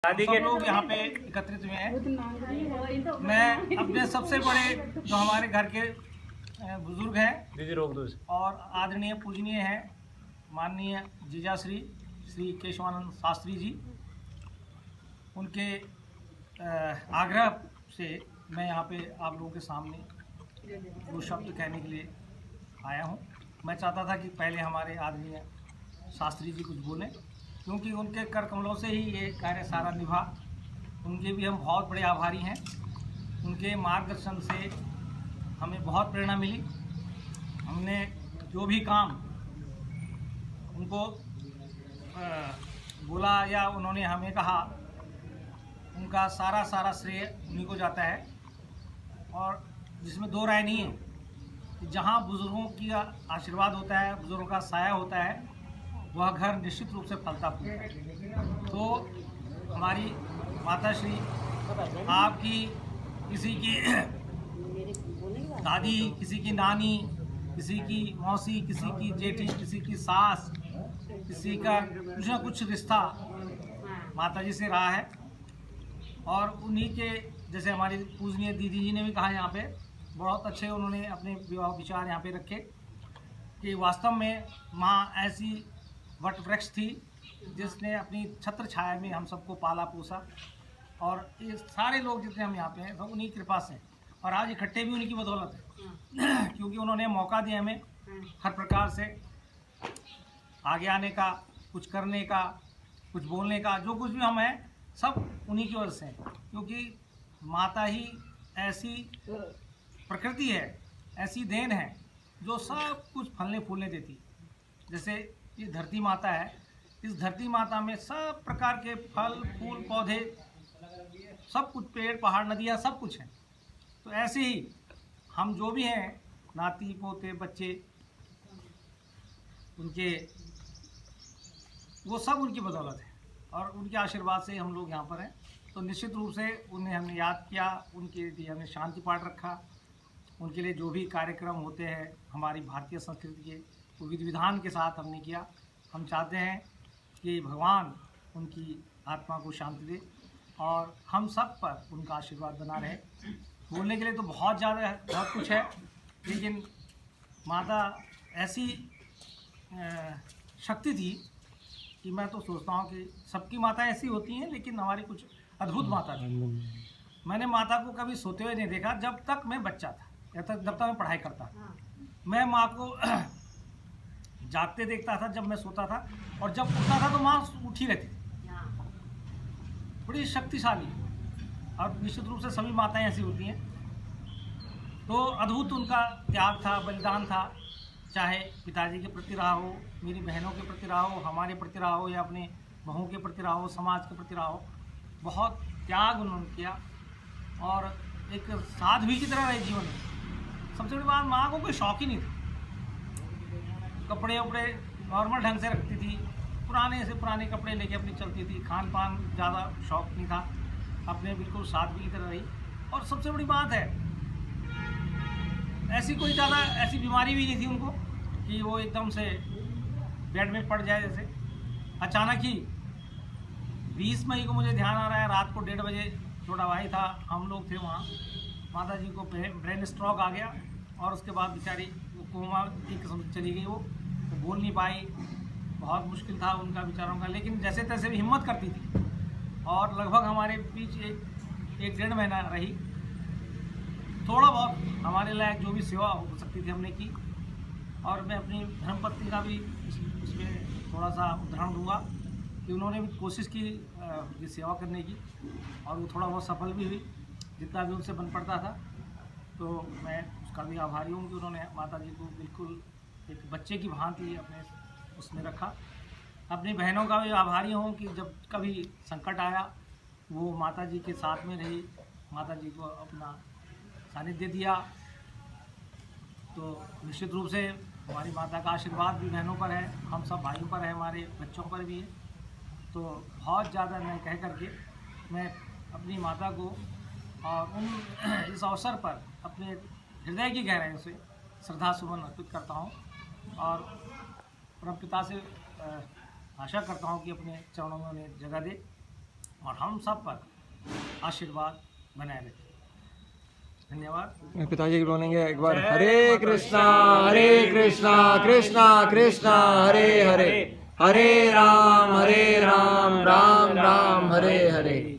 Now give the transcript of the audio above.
शादी के लोग यहाँ पे एकत्रित हुए हैं। मैं अपने सबसे बड़े जो हमारे घर के बुजुर्ग हैं और आदरणीय पूजनीय हैं माननीय जीजाश्री श्री केशवानंद शास्त्री जी, उनके आग्रह से मैं यहाँ पे आप लोगों के सामने दो शब्द कहने के लिए आया हूँ। मैं चाहता था कि पहले हमारे आदरणीय शास्त्री जी कुछ बोलें, क्योंकि उनके कर कमलों से ही ये कार्य सारा निभा। उनके भी हम बहुत बड़े आभारी हैं। उनके मार्गदर्शन से हमें बहुत प्रेरणा मिली। हमने जो भी काम उनको बोला या उन्होंने हमें कहा, उनका सारा श्रेय उन्हीं को जाता है। और जिसमें दो राय नहीं है कि जहाँ बुज़ुर्गों की आशीर्वाद होता है, बुज़ुर्गों का साया होता है, वह घर निश्चित रूप से फलता फूलता है। तो हमारी माताश्री, आपकी किसी की दादी, किसी की नानी, किसी की मौसी, किसी की जेठी, किसी की सास, किसी का कुछ ना कुछ रिश्ता माताजी से रहा है। और उन्हीं के जैसे हमारी पूजनीय दीदी जी ने भी कहा, यहाँ पे बहुत अच्छे उन्होंने अपने विचार यहाँ पे रखे कि वास्तव में माँ ऐसी वट वृक्ष थी जिसने अपनी छत्र छाया में हम सबको पाला पोसा। और ये सारे लोग जितने हम यहाँ पे हैं सब उन्हीं कृपा से, और आज इकट्ठे भी उन्हीं की बदौलत है। क्योंकि उन्होंने मौका दिया हमें हर प्रकार से आगे आने का, कुछ करने का, कुछ बोलने का, जो कुछ भी हम हैं सब उन्हीं की वजह से हैं। क्योंकि माता ही ऐसी प्रकृति है, ऐसी देन है जो सब कुछ फलने फूलने देती। जैसे ये धरती माता है, इस धरती माता में सब प्रकार के फल फूल पौधे, सब कुछ, पेड़ पहाड़ नदियाँ सब कुछ हैं। तो ऐसे ही हम जो भी हैं, नाती पोते बच्चे, उनके वो सब उनकी बदौलत है और उनके आशीर्वाद से हम लोग यहाँ पर हैं। तो निश्चित रूप से उन्हें हमने याद किया, उनके लिए हमने शांति पाठ रखा। उनके लिए जो भी कार्यक्रम होते हैं हमारी भारतीय संस्कृति के, वो विधि विधान के साथ हमने किया। हम चाहते हैं कि भगवान उनकी आत्मा को शांति दे और हम सब पर उनका आशीर्वाद बना रहे। बोलने के लिए तो बहुत ज़्यादा बहुत कुछ है, लेकिन माता ऐसी शक्ति थी कि मैं तो सोचता हूँ कि सबकी माता ऐसी होती हैं, लेकिन हमारी कुछ अद्भुत माता थी। मैंने माता को कभी सोते हुए नहीं देखा जब तक मैं बच्चा था, जब तक मैं पढ़ाई करता था। मैं माँ को जागते देखता था जब मैं सोता था, और जब उठता था तो माँ उठी रहती थी। बड़ी शक्तिशाली, और निश्चित रूप से सभी माताएं ऐसी होती हैं। तो अद्भुत उनका त्याग था, बलिदान था, चाहे पिताजी के प्रति रहा हो, मेरी बहनों के प्रति रहा हो, हमारे प्रति रहा हो, या अपने बहू के प्रति रहा हो, समाज के प्रति रहा हो। बहुत त्याग उन्होंने किया और एक साध्वी की तरह रहे जीवन में। सबसे बड़ी बात, माँ को कोई शौक ही नहीं था। कपड़े वपड़े नॉर्मल ढंग से रखती थी, पुराने से पुराने कपड़े लेके अपनी चलती थी। खान पान ज़्यादा शौक नहीं था, अपने बिल्कुल साध्वी की तरह रही। और सबसे बड़ी बात है, ऐसी कोई ज़्यादा ऐसी बीमारी भी नहीं थी उनको कि वो एकदम से बेड में पड़ जाए। जैसे अचानक ही 20 मई को मुझे ध्यान आ रहा है, रात को 1:30 बजे, छोटा भाई था, हम लोग थे वहाँ, माता जी को ब्रेन स्ट्रोक आ गया। और उसके बाद बेचारी वो कोमा की किस्म चली गई। वो बोल नहीं पाई, बहुत मुश्किल था उनका बेचारों का, लेकिन जैसे तैसे भी हिम्मत करती थी। और लगभग हमारे बीच एक 1.5 महीना रही। थोड़ा बहुत हमारे लायक जो भी सेवा हो सकती थी हमने की। और मैं अपनी धर्मपत्नी का भी इसमें थोड़ा सा उदाहरण दूंगा कि उन्होंने भी कोशिश की ये सेवा करने की, और वो थोड़ा बहुत सफल भी हुई, जितना भी उनसे बन पड़ता था। तो मैं उसका भी आभारी हूँ कि उन्होंने माता जी को बिल्कुल एक बच्चे की भांति अपने उसमें रखा। अपनी बहनों का भी आभारी हूँ कि जब कभी संकट आया वो माता जी के साथ में रही, माता जी को अपना सानिध्य दिया। तो निश्चित रूप से हमारी माता का आशीर्वाद भी बहनों पर है, हम सब भाइयों पर है, हमारे बच्चों पर भी है। तो बहुत ज़्यादा मैं कह करके मैं अपनी माता को और उन इस अवसर पर अपने हृदय की गहराइयों से श्रद्धा सुमन अर्पित करता हूँ। और परमपिता से आशा करता हूँ कि अपने चरणों में उन्हें जगह दे। और हम सब पर आशीर्वाद बनाए रखे। धन्यवाद। पिताजी की बोलेंगे एक बार, हरे कृष्णा कृष्णा कृष्णा हरे हरे, हरे राम राम राम हरे हरे।